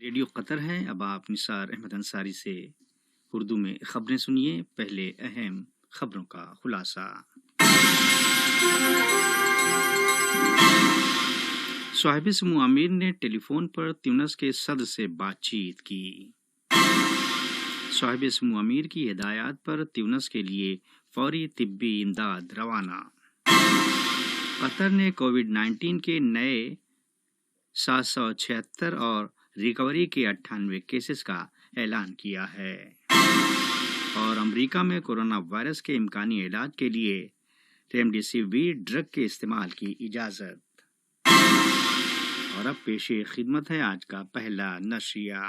Radio قطر ہے۔ اب آپ نثار احمد انصاری سے اردو میں خبریں سنیے۔ پہلے اہم خبروں کا خلاصہ۔ صاحب سمو امیر نے ٹیلی فون پر تیونس کے صدر سے بات چیت کی۔ صاحب سمو امیر کی ہدایات پر تیونس کے لیے فوری طبی امداد روانہ۔ قطر نے کووڈ-19 کے نئے 776 اور ریکوری کے 98 کیسز کا اعلان کیا ہے۔ اور امریکہ میں کورونا وائرس کے امکانی علاج کے لیے ریمڈیسیویر ڈرگ کے استعمال کی اجازت۔ اور اب پیش خدمت ہے آج کا پہلا نشریہ۔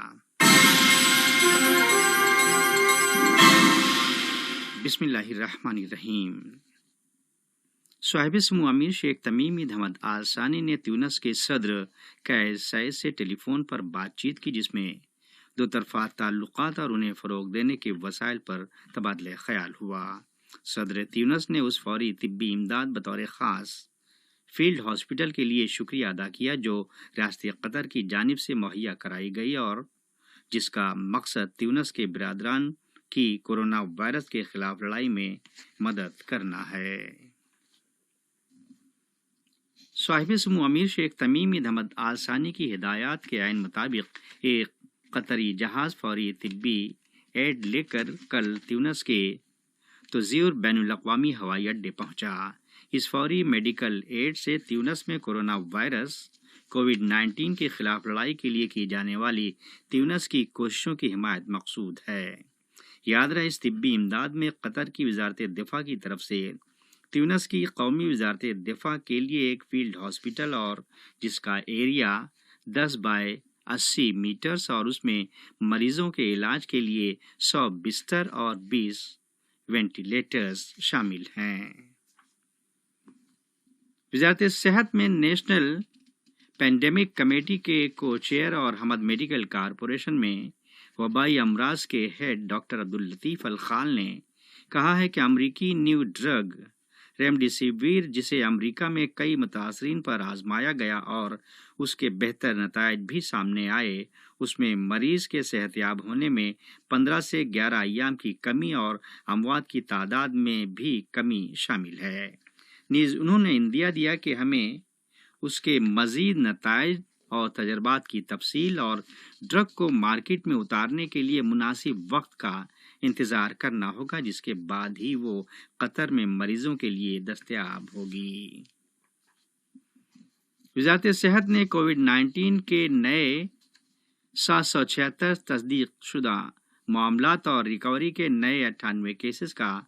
بسم اللہ الرحمن الرحیم۔ صاحب سمو امیر شیخ تمیم بن حمد آل ثانی نے تیونس کے صدر قیس سعید سے ٹیلی فون پر بات چیت کی، جس میں دو طرفہ تعلقات اور انہیں فروغ دینے کے وسائل پر تبادلہ خیال ہوا۔ صدر تیونس نے اس فوری طبی امداد بطور خاص فیلڈ ہاسپٹل کے لیے شکریہ ادا کیا جو ریاست قطر کی جانب سے مہیا کرائی گئی اور جس کا مقصد تیونس کے برادران کی کورونا وائرس کے خلاف لڑائی میں مدد کرنا ہے۔ صاحب سمو امیر شیخ تمیم بن حمد آل ثانی کی ہدایات کے عین مطابق ایک قطری جہاز فوری طبی ایڈ لے کر کل تیونس کے تزیور بین الاقوامی ہوائی اڈے پہنچا۔ اس فوری میڈیکل ایڈ سے تیونس میں کورونا وائرس کووڈ-19 کے خلاف لڑائی کے لیے کی جانے والی تیونس کی کوششوں کی حمایت مقصود ہے۔ یاد رہے، اس طبی امداد میں قطر کی وزارت دفاع کی طرف سے تیونس کی قومی وزارت دفاع کے لیے ایک فیلڈ ہاسپٹل اور جس کا ایریا 10 بائی 80 میٹرز اور اس میں مریضوں کے علاج کے لیے 100 بستر اور 20 وینٹیلیٹرز شامل ہیں۔ وزارت صحت میں نیشنل پینڈیمک کمیٹی کے کو چیئر اور حمد میڈیکل کارپوریشن میں وبائی امراض کے ہیڈ ڈاکٹر عبداللطیف الخال نے کہا ہے کہ امریکی نیو ڈرگ ریمڈیسیویر، جسے امریکہ میں کئی متاثرین پر آزمایا گیا اور اس کے بہتر نتائج بھی سامنے آئے، اس میں مریض کے صحت یاب ہونے میں 15 سے 11 ایام کی کمی اور اموات کی تعداد میں بھی کمی شامل ہے۔ نیز انہوں نے اندیا دیا کہ ہمیں اس کے مزید نتائج اور تجربات کی تفصیل اور ڈرگ کو مارکیٹ میں اتارنے کے لیے مناسب وقت کا انتظار کرنا ہوگا، جس کے بعد ہی وہ قطر میں مریضوں کے لیے دستیاب ہوگی۔ وزارت صحت نے کووڈ-19 کے نئے 776 تصدیق شدہ معاملات اور ریکوری کے نئے 98 کیسز کا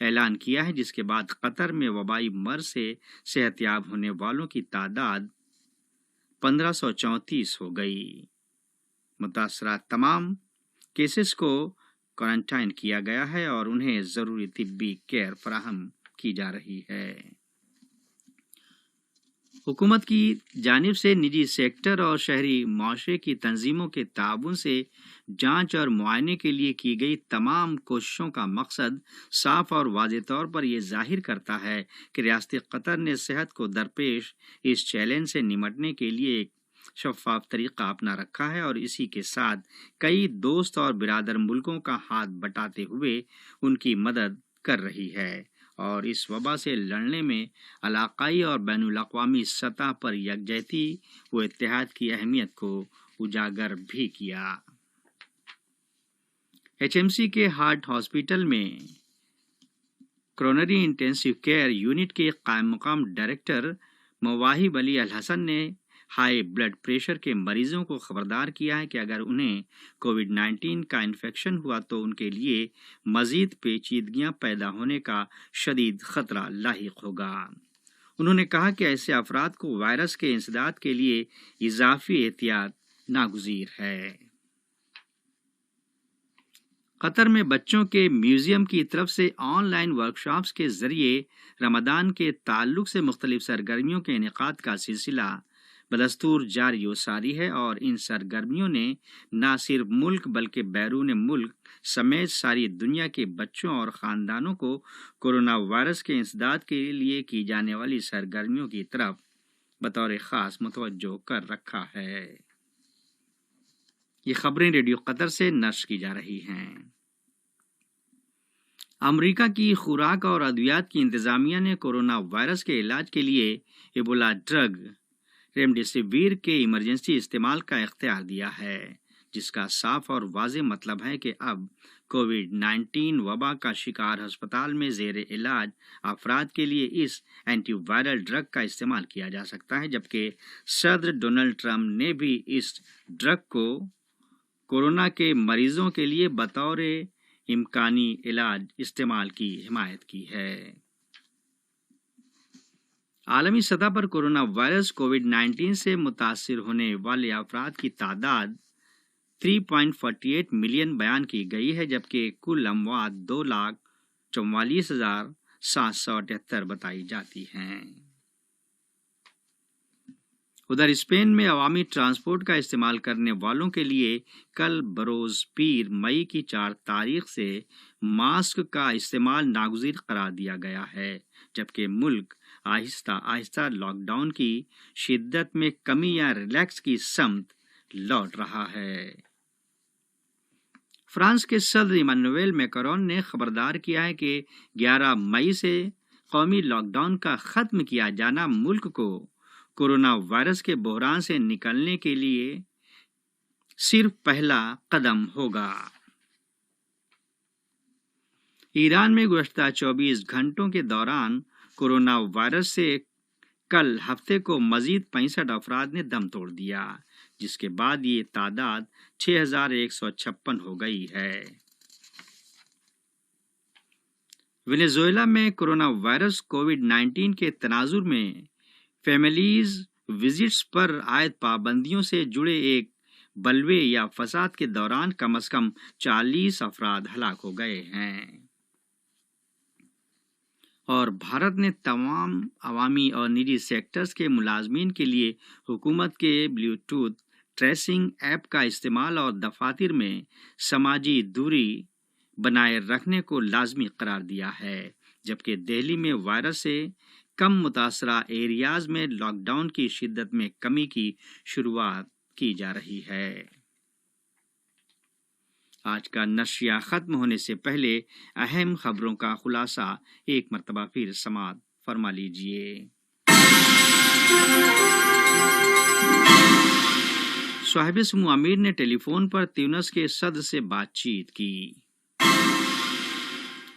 اعلان کیا ہے، جس کے بعد قطر میں وبائی مرض سے صحت یاب ہونے والوں کی تعداد 1534 ہو گئی۔ متاثرہ تمام کیسز کو کوارنٹائن کیا گیا ہے اور انہیں ضروری طبی کیئر فراہم کی جا رہی ہے۔ حکومت کی جانب سے نجی سیکٹر اور شہری معاشرے کی تنظیموں کے تعاون سے جانچ اور معائنے کے لیے کی گئی تمام کوششوں کا مقصد صاف اور واضح طور پر یہ ظاہر کرتا ہے کہ ریاست قطر نے صحت کو درپیش اس چیلنج سے نمٹنے کے لیے ایک شفاف طریقہ اپنا رکھا ہے اور اسی کے ساتھ کئی دوست اور برادر ملکوں کا ہاتھ بٹاتے ہوئے ان کی مدد کر رہی ہے اور اس وبا سے لڑنے میں علاقائی اور بین الاقوامی سطح پر یکجہتی و اتحاد کی اہمیت کو اجاگر بھی کیا۔ HMC کے ہارٹ ہاسپٹل میں کورونری انٹینسیو کیئر یونٹ کے قائم مقام ڈائریکٹر مواہب علی الحسن نے ہائی بلڈ پریشر کے مریضوں کو خبردار کیا ہے کہ اگر انہیں کووڈ-19 کا انفیکشن ہوا تو ان کے لیے مزید پیچیدگیاں پیدا ہونے کا شدید خطرہ لاحق ہوگا۔ انہوں نے کہا کہ ایسے افراد کو وائرس کے انسداد کے لیے اضافی احتیاط ناگزیر ہے۔ قطر میں بچوں کے میوزیم کی طرف سے آن لائن ورکشاپس کے ذریعے رمضان کے تعلق سے مختلف سرگرمیوں کے انعقاد کا سلسلہ بدستور جاری و ساری ہے اور ان سرگرمیوں نے نہ صرف ملک بلکہ بیرون ملک سمیت ساری دنیا کے بچوں اور خاندانوں کو کورونا وائرس کے انسداد کے لیے کی جانے والی سرگرمیوں کی طرف بطور خاص متوجہ کر رکھا ہے۔ یہ خبریں ریڈیو قطر سے نشر کی جا رہی ہیں۔ امریکہ کی خوراک اور ادویات کی انتظامیہ نے کورونا وائرس کے علاج کے لیے ایبولا ڈرگ ریمڈیسیویر کے ایمرجنسی استعمال کا اختیار دیا ہے، جس کا صاف اور واضح مطلب ہے کہ اب کووڈ-19 وبا کا شکار ہسپتال میں زیر علاج افراد کے لیے اس اینٹی وائرل ڈرگ کا استعمال کیا جا سکتا ہے، جبکہ صدر ڈونلڈ ٹرمپ نے بھی اس ڈرگ کو کورونا کے مریضوں کے لیے بطور امکانی علاج استعمال کی حمایت کی ہے۔ عالمی سطح پر کورونا وائرس کووڈ-19 سے متاثر ہونے والے افراد کی تعداد 3.48 ملین بیان کی گئی ہے، جبکہ کل اموات 2,44,778 بتائی جاتی ہیں۔ ادھر اسپین میں عوامی ٹرانسپورٹ کا استعمال کرنے والوں کے لیے کل بروز پیر مئی کی 4 تاریخ سے ماسک کا استعمال ناگزیر قرار دیا گیا ہے، جبکہ ملک آہستہ آہستہ لاک ڈاؤن کی شدت میں کمی یا ریلیکس کی سمت لوٹ رہا ہے۔ فرانس کے صدر ایمانوئل میکرون نے خبردار کیا ہے کہ 11 مئی سے قومی لاک ڈاؤن کا ختم کیا جانا ملک کو کورونا وائرس کے بحران سے نکلنے کے لیے صرف پہلا قدم ہوگا۔ ایران میں گزشتہ 24 گھنٹوں کے دوران کورونا وائرس سے کل ہفتے کو مزید 65 افراد نے دم توڑ دیا، جس کے بعد یہ تعداد 6,156 ہو گئی ہے۔ وینیزویلا میں کورونا وائرس کووڈ-19 کے تناظر میں فیملیز وزٹس پر عائد پابندیوں سے جڑے ایک بلوے یا فساد کے دوران کم از کم 40 افراد ہلاک ہو گئے ہیں۔ اور بھارت نے تمام عوامی اور نجی سیکٹرز کے ملازمین کے لیے حکومت کے بلیوٹوتھ ٹریسنگ ایپ کا استعمال اور دفاتر میں سماجی دوری بنائے رکھنے کو لازمی قرار دیا ہے، جبکہ دہلی میں وائرس سے کم متاثرہ ایریاز میں لاک ڈاؤن کی شدت میں کمی کی شروعات کی جا رہی ہے۔ آج کا نشریہ ختم ہونے سے پہلے اہم خبروں کا خلاصہ ایک مرتبہ پھر سماعت فرما لیجیے۔ صاحب سمو امیر نے ٹیلی فون پر تیونس کے صدر سے بات چیت کی۔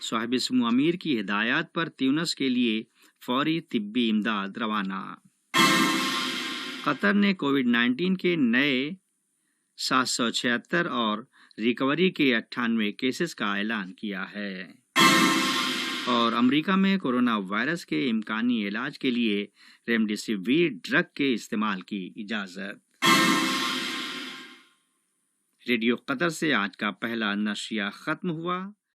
صاحب سمو امیر کی ہدایات پر تیونس کے لیے فوری طبی امداد روانہ۔ قطر نے کووڈ-19 کے نئے 776 اور ریکوری کے 98 کیسز کا اعلان کیا ہے۔ اور امریکہ میں کورونا وائرس کے امکانی علاج کے لیے ریمڈیسیویر ڈرگ کے استعمال کی اجازت۔ ریڈیو قطر سے آج کا پہلا نشریہ ختم ہوا۔